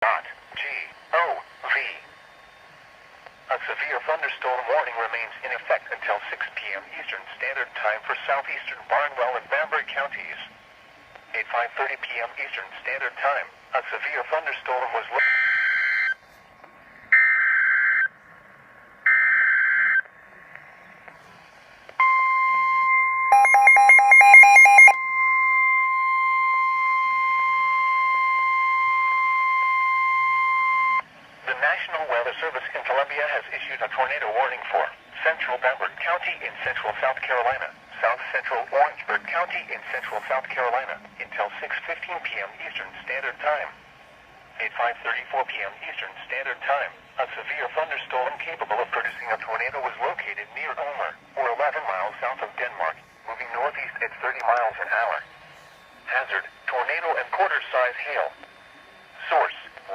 .gov. A severe thunderstorm warning remains in effect until 6 p.m. Eastern Standard Time for southeastern Barnwell and Bamberg counties. At 5:30 p.m. Eastern Standard Time, a severe thunderstorm was The National Weather Service in Columbia has issued a tornado warning for central Bamberg County in central South Carolina, south central Orangeburg County in central South Carolina, until 6:15 p.m. Eastern Standard Time. At 5:34 p.m. Eastern Standard Time, a severe thunderstorm capable of producing a tornado was located near Nwr, or 11 miles south of Denmark, moving northeast at 30 miles an hour. Hazard, tornado and quarter-size hail. Source,